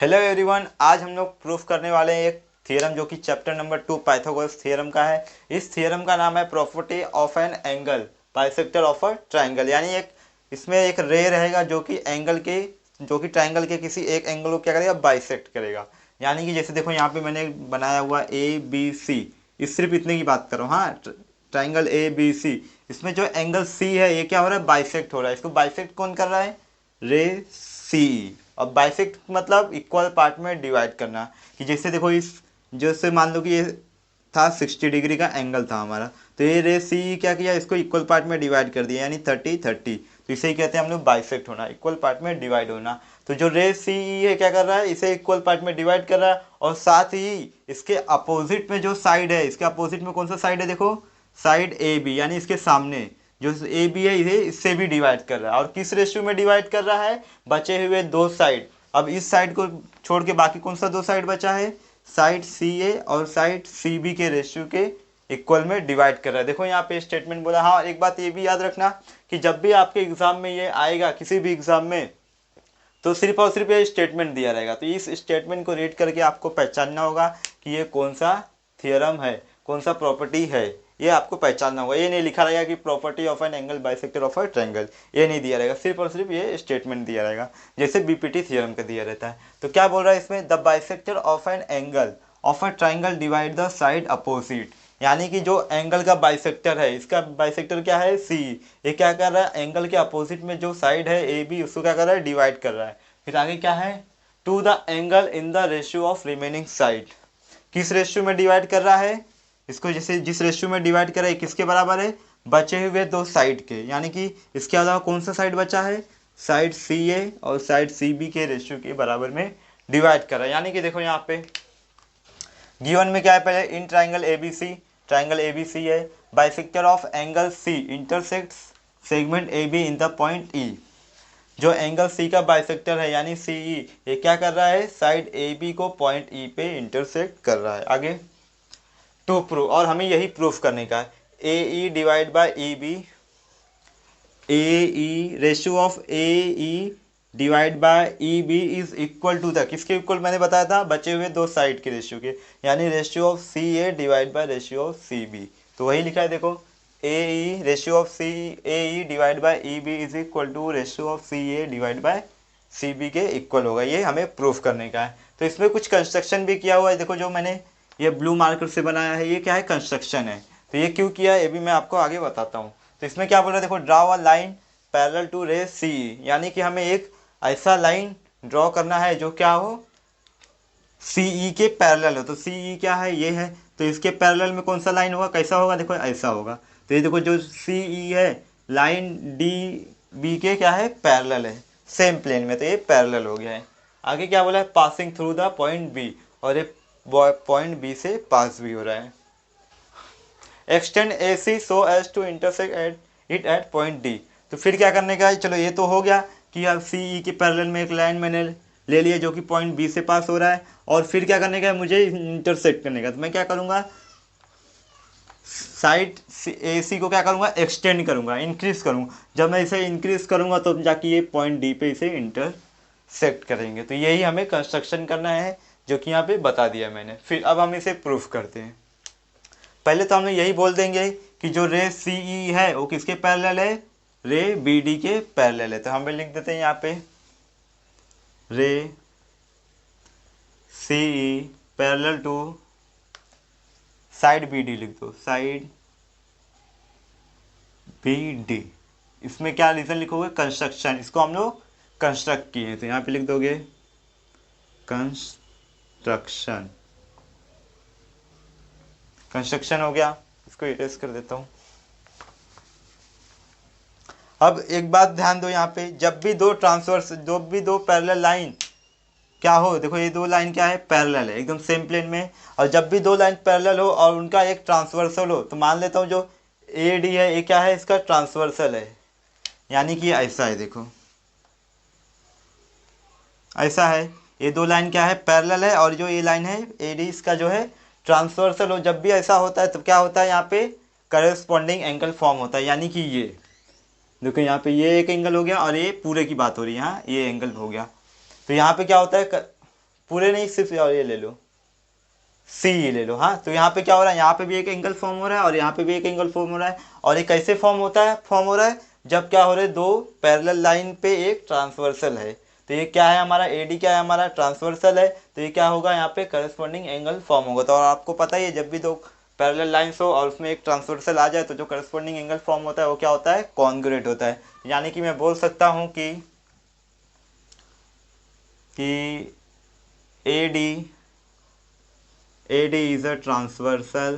Hello everyone, आज हम लोग प्रूफ करने वाले हैं एक थ्योरम जो कि चैप्टर नंबर 2 पाइथागोरस थ्योरम का है। इस थ्योरम का नाम है property of an angle bisector of a triangle. यानी इसमें एक रे रहेगा जो कि ट्राइंगल के किसी एक एंगल को क्या करेगा, बाइसेक्ट करेगा। यानी कि जैसे देखो यहाँ पे मैंने बनाया हुआ ए बी सी, इस सिर्फ इतने की बात करो। हाँ, ट्राइंगल ए बी सी, इसमें जो एंगल सी है ये क्या हो रहा है, बाइसेक्ट हो रहा है। इसको बाइसेक्ट कौन कर रहा है, रे सी। और बाइसेक्ट मतलब इक्वल पार्ट में डिवाइड करना। कि जैसे देखो इस, जैसे मान लो कि ये था 60 डिग्री का एंगल था हमारा, तो ये रे सी क्या किया, इसको इक्वल पार्ट में डिवाइड कर दिया, यानी 30-30। तो इसे ही कहते हैं हम लोग बाइसेक्ट होना, इक्वल पार्ट में डिवाइड होना। तो जो रे सी है क्या कर रहा है, इसे इक्वल पार्ट में डिवाइड कर रहा है। और साथ ही इसके अपोजिट में जो साइड है, इसके अपोजिट में कौन सा साइड है, देखो साइड ए बी, यानी इसके सामने जो ए बी है इसे इससे भी डिवाइड कर रहा है। और किस रेशियो में डिवाइड कर रहा है, बचे हुए दो साइड। अब इस साइड को छोड़ के बाकी कौन सा दो साइड बचा है, साइड सी ए और साइड सी बी के रेशियो के इक्वल में डिवाइड कर रहा है। देखो यहाँ पे स्टेटमेंट बोला। हाँ, एक बात ये भी याद रखना कि जब भी आपके एग्जाम में ये आएगा, किसी भी एग्जाम में, तो सिर्फ और सिर्फ ये स्टेटमेंट दिया रहेगा। तो इस स्टेटमेंट को रीड करके आपको पहचानना होगा कि ये कौन सा थियरम है, कौन सा प्रॉपर्टी है, ये आपको पहचानना होगा। ये नहीं लिखा रहेगा कि property of an angle bisector of a triangle, ये नहीं दिया रहेगा। सिर्फ और सिर्फ ये स्टेटमेंट दिया रहेगा, जैसे बीपीटी थियरम का दिया रहता है। तो क्या बोल रहा है इसमें, the bisector of an angle of a triangle divide the side opposite. यानी कि जो एंगल का बाइसेक्टर है, इसका बाइसेक्टर क्या है, सी। ये क्या कर रहा है, एंगल के अपोजिट में जो साइड है ए बी, उसको क्या कर रहा है, डिवाइड कर रहा है। फिर आगे क्या है, to the angle in the ratio of remaining side. किस रेशियो में डिवाइड कर रहा है इसको, जैसे जिस रेशियो में डिवाइड कर रहा है किसके बराबर है, बचे हुए दो साइड के। यानी कि इसके अलावा कौन सा साइड बचा है, साइड सी ए और साइड सी बी के रेशियो के बराबर में डिवाइड कर रहा है। यानी कि देखो यहाँ पे गिवन में क्या है, पहले in triangle A B C है, bisector of angle C intersects segment A B in the point E. जो एंगल सी का बाइसेक्टर है यानी सी ई, ये क्या कर रहा है, साइड ए बी को पॉइंट ई पे इंटरसेक्ट कर रहा है। आगे टू प्रूव, और हमें यही प्रूफ करने का है, A E divide by E B, A E ratio of A E divide by E B is equal to the, किसके इक्वल मैंने बताया था, बचे हुए दो साइड के रेशियो के, यानी ratio of C A divide by ratio of C B. तो वही लिखा है देखो, A E ratio of C A E divide by E B is equal to ratio of C A divide by C B के equal होगा। ये हमें proof करने का है। तो इसमें कुछ कंस्ट्रक्शन भी किया हुआ है। देखो जो मैंने ये ब्लू मार्कर से बनाया है, ये क्या है, कंस्ट्रक्शन है। तो ये क्यों किया है ये भी मैं आपको आगे बताता हूँ। तो इसमें क्या बोल रहा है, देखो draw a line parallel to ray C, यानी कि हमें एक ऐसा लाइन ड्रॉ करना है जो क्या हो, सी ई के पैरेलल हो। तो सी ई क्या है, ये है। तो इसके पैरेलल में कौन सा लाइन होगा, कैसा होगा, देखो ऐसा होगा। तो ये देखो जो सी ई है, लाइन डी बी के क्या है, पैरेलल है, सेम प्लेन में, तो ये पैरेलल हो गया है। आगे क्या बोला है, passing through the point B, और ये पॉइंट बी से पास भी हो रहा है। Extend A C so as to intersect it at point D. तो फिर क्या करने का है, चलो ये तो हो गया कि अब सी ई के पैरेलल में एक लाइन मैंने ले लिया जो कि पॉइंट बी से पास हो रहा है। और फिर क्या करने का है, मुझे इंटरसेक्ट करने का। तो मैं क्या करूँगा, साइड ए सी को क्या करूँगा, एक्सटेंड करूँगा, इंक्रीज करूँगा। जब मैं इसे इंक्रीज करूँगा तो जाके ये पॉइंट डी पे इसे इंटरसेक्ट करेंगे। तो यही हमें कंस्ट्रक्शन करना है, जो कि यहाँ पे बता दिया मैंने। फिर अब हम इसे प्रूफ करते हैं। पहले तो हम लोग यही बोल देंगे कि जो रे सी ई है वो किसके पैरेलल है, रे बी डी के पैरेलल है। तो हम लिख देते हैं यहाँ पे, ray C E parallel to side B D, लिख दो साइड बी डी। इसमें क्या रीजन लिखोगे, कंस्ट्रक्शन, इसको हम लोग कंस्ट्रक्ट किए हैं। तो यहाँ पे लिख दोगे कंस्ट्रक्शन, कंस्ट्रक्शन हो गया। इसको इरेज कर देता हूँ। अब एक बात ध्यान दो, यहाँ पे जब भी दो ट्रांसवर्स, जब भी दो पैरेलल लाइन क्या हो, देखो ये दो लाइन क्या है, पैरेलल है, एकदम सेम प्लेन में। और जब भी दो लाइन पैरेलल हो और उनका एक ट्रांसवर्सल हो, तो मान लेता हूँ जो ए डी है ये क्या है, इसका ट्रांसवर्सल है। यानी कि ऐसा है, देखो ऐसा है, ये दो लाइन क्या है, पैरेलल है, और जो ये लाइन है ए डी, इसका जो है ट्रांसवर्सल हो। जब भी ऐसा होता है तो क्या होता है, यहाँ पे करेस्पॉन्डिंग एंगल फॉर्म होता है। यानी कि ये देखो यहाँ पे ये एक एंगल हो गया, और ये पूरे की बात हो रही है, यहाँ ये एंगल हो गया। तो यहाँ पे क्या होता है, पूरे नहीं, सिर्फ और ये ले लो, सी ले लो। हाँ, तो यहाँ पे क्या हो रहा है, यहाँ पे भी एक एंगल फॉर्म हो रहा है और यहाँ पे भी एक एंगल फॉर्म हो रहा है। और ये कैसे फॉर्म होता है, फॉर्म हो रहा है जब क्या हो रहा है, दो पैरेलल लाइन पे एक ट्रांसवर्सल है। तो ये क्या है हमारा, एडी क्या है हमारा, ट्रांसवर्सल है। तो ये क्या होगा, यहाँ पे करस्पॉन्डिंग एंगल फॉर्म होगा। तो और आपको पता ही है, जब भी दो पैरेलल लाइंस हो और उसमें एक ट्रांसवर्सल आ जाए तो जो करस्पॉन्डिंग एंगल फॉर्म होता है वो क्या होता है, कॉन्ग्रुएंट होता है। यानी कि मैं बोल सकता हूँ कि AD is a transversal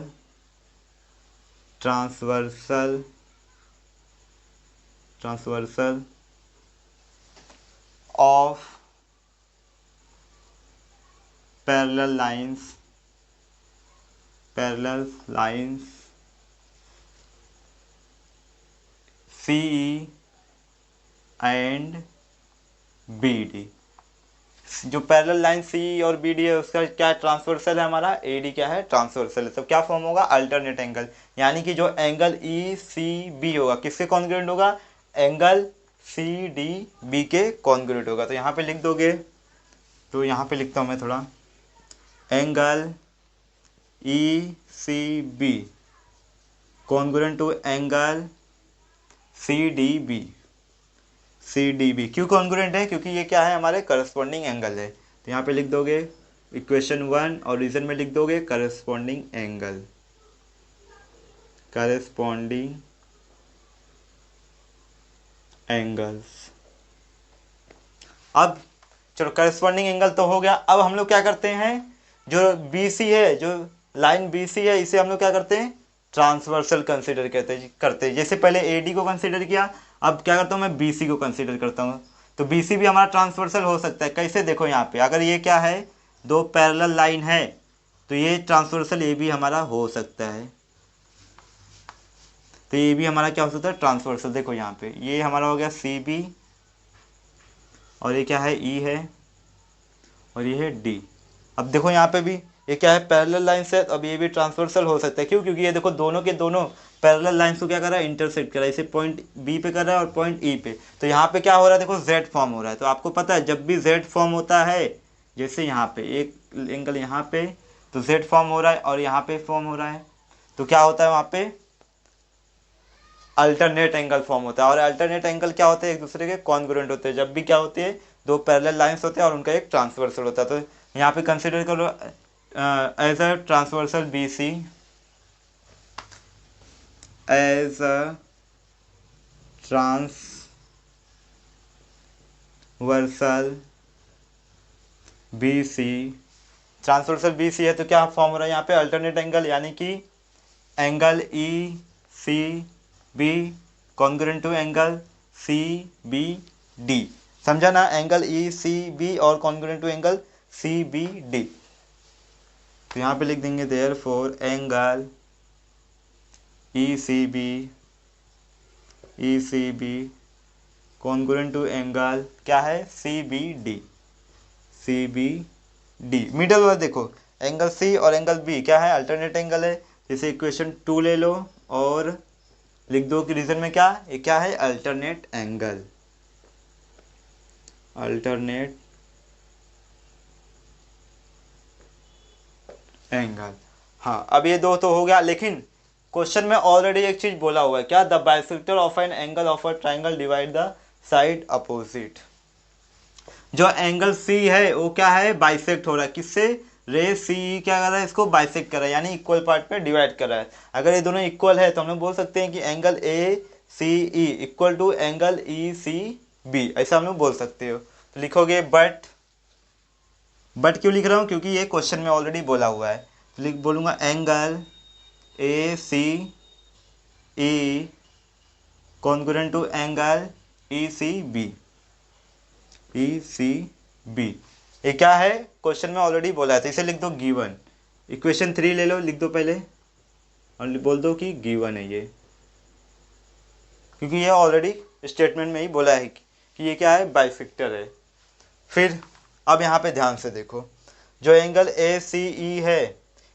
of parallel lines CE and BD। जो पैरेलल लाइन सी और बी डी है उसका क्या ट्रांसवर्सल है, हमारा ए डी क्या है, ट्रांसवर्सल है। तो क्या फॉर्म होगा, अल्टरनेट एंगल। यानी कि जो एंगल ई सी बी होगा किसके कॉन्ग्रुएंट होगा, एंगल सी डी बी के कॉन्ग्रुएंट होगा। तो यहाँ पे लिख दोगे, तो यहाँ पे लिखता हूँ मैं थोड़ा, angle E C B congruent to angle C D B. क्यों कॉन्ग्रुएंट है, क्योंकि ये क्या है, हमारे करस्पॉन्डिंग एंगल है। तो यहाँ पे लिख दोगे इक्वेशन 1 और रीजन में लिख दोगे करस्पॉन्डिंग एंगल्स। अब चलो करस्पॉन्डिंग एंगल तो हो गया। अब हम लोग क्या करते हैं, जो BC है, जो लाइन BC है, इसे हम लोग क्या करते हैं, ट्रांसवर्सल कंसिडर करते हैं। जैसे पहले AD को कंसिडर किया, अब क्या करता हूँ मैं, BC को कंसिडर करता हूँ। तो BC भी हमारा ट्रांसवर्सल हो सकता है। कैसे, देखो यहाँ पे अगर ये क्या है, दो पैरेलल लाइन है तो ये ट्रांसवर्सल ये भी हमारा हो सकता है। तो ये भी हमारा क्या हो सकता है, ट्रांसवर्सल। देखो यहाँ पे ये हमारा हो गया CB और ये क्या है, E है और ये है D। अब देखो यहाँ पे भी ये क्या है, पैरेलल लाइन से, अब ये भी ट्रांसवर्सल हो सकता है। क्यों, क्योंकि ये देखो दोनों के दोनों पैरेलल लाइंस को क्या कर रहा है, इंटरसेक्ट कर रहा है। इसे पॉइंट B पे कर रहा है और पॉइंट E पे। तो यहाँ पे क्या हो रहा है, देखो Z फॉर्म हो रहा है। तो आपको पता है जब भी Z फॉर्म होता है, जैसे यहाँ पे एक एंगल यहाँ पे, तो Z फॉर्म हो रहा है और यहाँ पे फॉर्म हो रहा है, तो क्या होता है वहाँ पे अल्टरनेट एंगल फॉर्म होता है। और अल्टरनेट एंगल क्या होते हैं, एक दूसरे के कॉन्ग्रुएंट होते हैं। जब भी क्या होती है, दो पैरेलल लाइंस होते हैं और उनका एक ट्रांसवर्सल होता है। तो यहाँ पे कंसिडर करो as a transversal BC, as a transversal BC। Transversal BC है तो क्या फॉर्म हो रहा है यहाँ पे, अल्टरनेट एंगल। यानी कि angle ECB congruent to angle CBD। समझा ना, एंगल ECB और कॉन्ग्रुएंट टू एंगल CBD। तो यहाँ पे लिख देंगे therefore angle ECB congruent to angle क्या है, CBD। मिडल वाला देखो, एंगल C और एंगल B क्या है, अल्टरनेट एंगल है। जैसे इक्वेशन 2 ले लो और लिख दो कि रीजन में क्या, ये क्या है, अल्टरनेट एंगल। हाँ, अब ये दो तो हो गया, लेकिन क्वेश्चन में ऑलरेडी एक चीज बोला हुआ है, क्या, the bisector of an angle of a triangle divide the side opposite. जो एंगल C है वो क्या है, बाइसेक्ट हो रहा है किससे, रे CE क्या कर रहा है, इसको बाइसेक्ट कर रहा है, यानी इक्वल पार्ट में डिवाइड कर रहा है। अगर ये दोनों इक्वल है तो हम लोग बोल सकते हैं कि angle ACE equal to angle ECB, ऐसा हम लोग बोल सकते हो। तो लिखोगे बट क्यों लिख रहा हूँ, क्योंकि ये क्वेश्चन में ऑलरेडी बोला हुआ है। तो बोलूँगा angle ACE congruent to angle ECB। ये क्या है, क्वेश्चन में ऑलरेडी बोला है, तो इसे लिख दो गिवन। इक्वेशन 3 ले लो, लिख दो पहले और बोल दो कि गिवन है ये, क्योंकि ये ऑलरेडी स्टेटमेंट में ही बोला है कि ये क्या है, बाइसेक्टर है। फिर अब यहाँ पे ध्यान से देखो, जो एंगल ACE है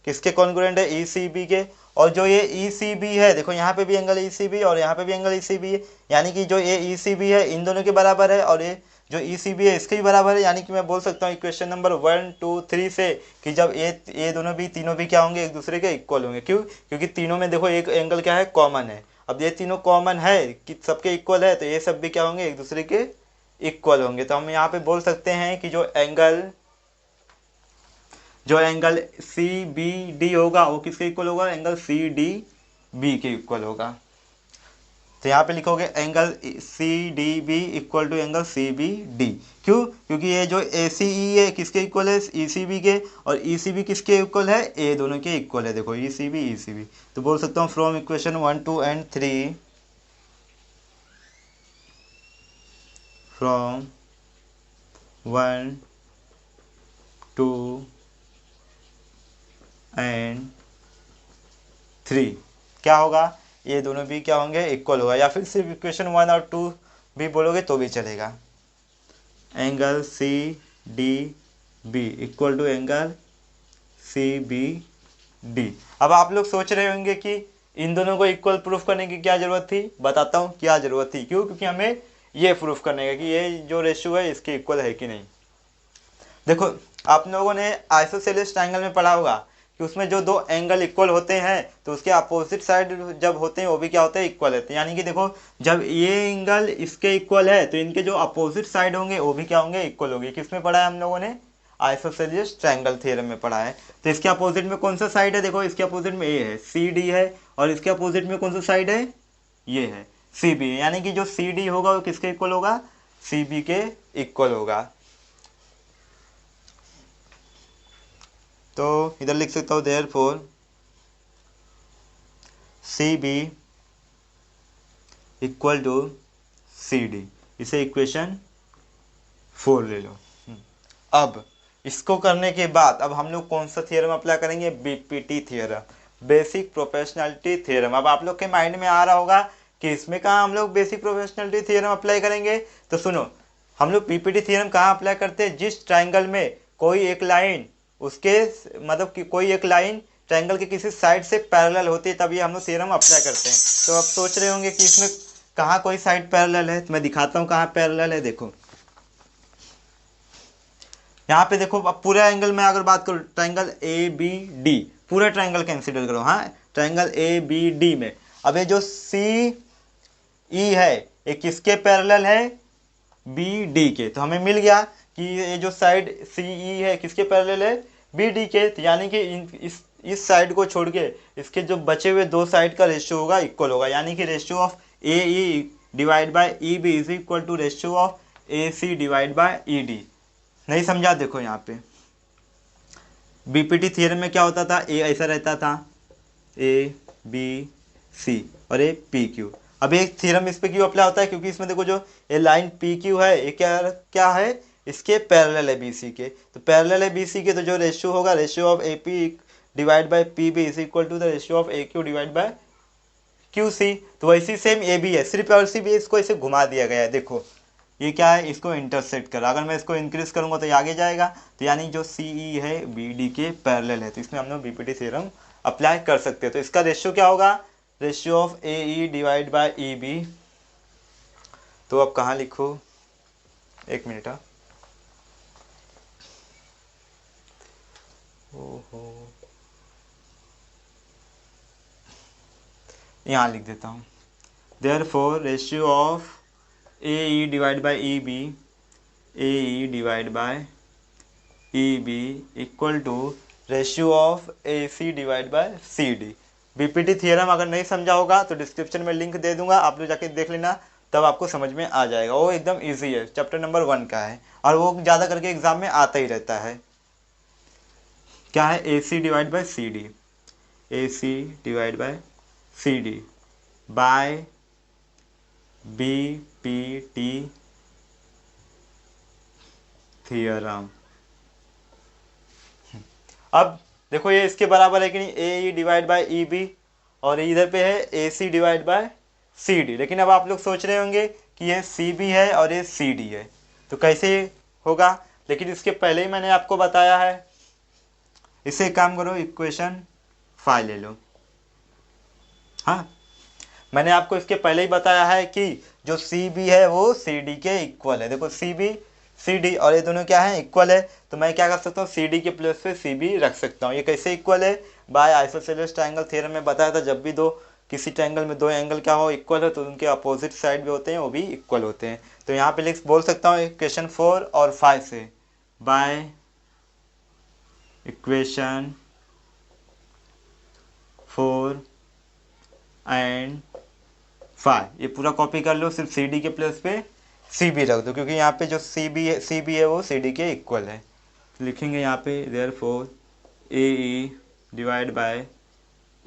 किसके कॉन्ग्रुएंट है, ECB के। और जो ये ECB है, देखो यहाँ पे भी एंगल ECB और यहाँ पे भी एंगल ECB है, यानी कि जो ये ECB है इन दोनों के बराबर है और ये जो ई सी बी है इसके भी बराबर है, यानी कि मैं बोल सकता हूँ इक्वेशन नंबर 1 2 3 से कि जब ये दोनों भी तीनों भी क्या होंगे, एक दूसरे के इक्वल होंगे। क्यों? क्योंकि तीनों में देखो एक एंगल क्या है, कॉमन है। अब ये तीनों कॉमन है कि सबके इक्वल है, तो ये सब भी क्या होंगे, एक दूसरे के इक्वल होंगे। तो हम यहाँ पे बोल सकते हैं कि जो एंगल सी बी डी होगा वो किसके इक्वल होगा, एंगल सी डी बी के इक्वल होगा। तो यहाँ पे लिखोगे angle C D B equal to angle C B D. क्यों? क्योंकि ये जो ए सी ई है किसके इक्वल है, ई सी बी के, और ई सी बी किसके इक्वल है, ए दोनों के इक्वल है। देखो ई सी बी। तो बोल सकता हूँ from equation 1 2 and 3, from 1 2 and 3 क्या होगा, ये दोनों भी क्या होंगे, इक्वल होगा। या फिर सिर्फ इक्वेशन 1 और 2 भी बोलोगे तो भी चलेगा। Angle C D B equal to angle C B D. अब आप लोग सोच रहे होंगे कि इन दोनों को इक्वल प्रूफ करने की क्या ज़रूरत थी। बताता हूँ क्या ज़रूरत थी। क्यों? क्योंकि हमें ये प्रूफ करने का कि ये जो रेशियो है इसके इक्वल है कि नहीं। देखो आप लोगों ने आइसोसेलेस ट्रायंगल में पढ़ा होगा कि उसमें जो दो एंगल इक्वल होते हैं तो उसके अपोजिट साइड जब होते हैं वो भी क्या होते हैं, इक्वल होते हैं। यानी कि देखो जब ये एंगल इसके इक्वल है तो इनके जो अपोजिट साइड होंगे वो भी क्या होंगे, इक्वल होंगे। किसमें पढ़ा है हम लोगों ने, आइसोसेलेस ट्रायंगल थ्योरम में पढ़ा है। तो इसके अपोजिट में कौन सा साइड है, देखो इसके अपोजिट में ए है, सी डी है, और इसके अपोजिट में कौन सा साइड है, ये है सी बी। यानी कि जो सी डी होगा वो किसके इक्वल होगा, सी बी के इक्वल होगा। तो इधर लिख सकता हूँ therefore C B equal to C D. इसे इक्वेशन 4 ले लो। अब इसको करने के बाद अब हम लोग कौन सा थियरम अप्लाई करेंगे, BPT theorem, basic proportionality theorem. अब आप लोग के माइंड में आ रहा होगा कि इसमें कहाँ हम लोग बेसिक प्रोपोर्शनैलिटी थियरम अप्लाई करेंगे। तो सुनो, हम लोग बीपीटी थियरम कहाँ अप्लाई करते हैं, जिस ट्राइंगल में कोई एक लाइन उसके मतलब कि कोई एक लाइन ट्रायंगल के किसी साइड से पैरेलल होती है, तब ये हम लोग थ्योरम अप्लाई करते हैं। तो अब सोच रहे होंगे कि इसमें कहाँ कोई साइड पैरेलल है, तो मैं दिखाता हूँ कहाँ पैरेलल है। देखो यहाँ पे देखो, अब पूरा एंगल में अगर बात करूँ, ट्रायंगल ए बी डी, पूरा ट्रायंगल कंसिडर करो। हाँ, ट्रायंगल ए बी डी में अब ये जो सी ई है ये किसके पैरेलल है, बी डी के। तो हमें मिल गया कि ये जो साइड सी ई है किसके पैरेलल है, बी डी के। तो यानी कि इस साइड को छोड़ के इसके जो बचे हुए दो साइड का रेशियो होगा इक्वल होगा। यानी कि ratio of A E divide by E B is equal to ratio of A C divide by E D. नहीं समझा? देखो यहाँ पे बीपीटी थियरम में क्या होता था, ए ऐसा रहता था, ए बी सी और ए पी क्यू। अब एक थ्योरम इस पे क्यों अप्लाई होता है, क्योंकि इसमें देखो जो ये लाइन पी क्यू है ये क्या है, इसके पैरेलल है बी सी के। तो पैरेलल है बी सी के, तो जो रेशियो होगा, ratio of A P divide by P B is equal to the ratio of A Q divide by Q C. तो वैसी सेम ए बी है, सिर्फ और सिर्फ इसको ऐसे घुमा दिया गया है। देखो ये क्या है, इसको इंटरसेक्ट कर, अगर मैं इसको इंक्रीज करूंगा तो ये आगे जाएगा। तो यानी जो सी ई है बी डी के पैरेलल है, तो इसमें हम लोग बीपीटी थ्योरम अप्लाई कर सकते हैं। तो इसका रेशियो क्या होगा, ratio of A E divide by E B. तो अब कहाँ लिखो, एक मिनट। ओहो, यहाँ लिख देता हूँ, therefore ratio of A E divide by E B, A E divide by E B equal to ratio of A C divide by C D. BPT theorem अगर नहीं समझा होगा तो डिस्क्रिप्शन में लिंक दे दूंगा, आप लोग जाके देख लेना, तब आपको समझ में आ जाएगा। वो एकदम इजी है, चैप्टर नंबर 1 का है और वो ज़्यादा करके एग्जाम में आता ही रहता है। क्या है, A C divide by C D, A C divide by C D by B P T theorem. अब देखो ये इसके बराबर है कि नहीं, A E divide by E B, और इधर पे है A C divide by C D. लेकिन अब आप लोग सोच रहे होंगे कि ये सी बी है और ये सी डी है, तो कैसे होगा। लेकिन इसके पहले ही मैंने आपको बताया है, इसे एक काम करो, इक्वेशन 5 ले लो। हाँ, मैंने आपको इसके पहले ही बताया है कि जो सी बी है वो सी डी के इक्वल है। देखो सी बी सी डी और ये दोनों क्या है, इक्वल है। तो मैं क्या कर सकता हूँ, सी डी के प्लेस पे सी बी रख सकता हूँ। ये कैसे इक्वल है, बाय आइसोसेलेस ट्रायंगल थ्योरम में बताया था, जब भी किसी ट्रायंगल में दो एंगल क्या हो, इक्वल हो, तो उनके अपोजिट साइड भी होते हैं, वो भी इक्वल होते हैं। तो यहाँ पे बोल सकता हूँ इक्वेशन 4 और 5 से, बाय इक्वेशन 4 एंड 5 ये पूरा कॉपी कर लो, सिर्फ सी डी के प्लेस पे सी बी रख दो, क्योंकि यहाँ पे जो सी बी है वो सी डी के इक्वल है। तो लिखेंगे यहाँ पे therefore A E divide by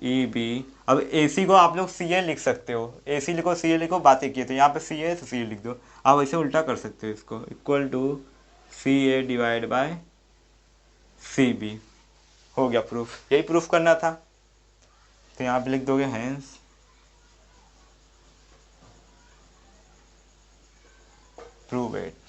E B. अब ए सी को आप लोग सी ए लिख सकते हो, ए सी लिखो सी ए लिखो, बातें किए तो यहाँ पे सी ए तो सी ए लिख दो। आप ऐसे उल्टा कर सकते हो इसको, equal to C A divide by C B. हो गया प्रूफ, यही प्रूफ करना था। तो यहाँ पे लिख दोगे हैंस प्रूव इट।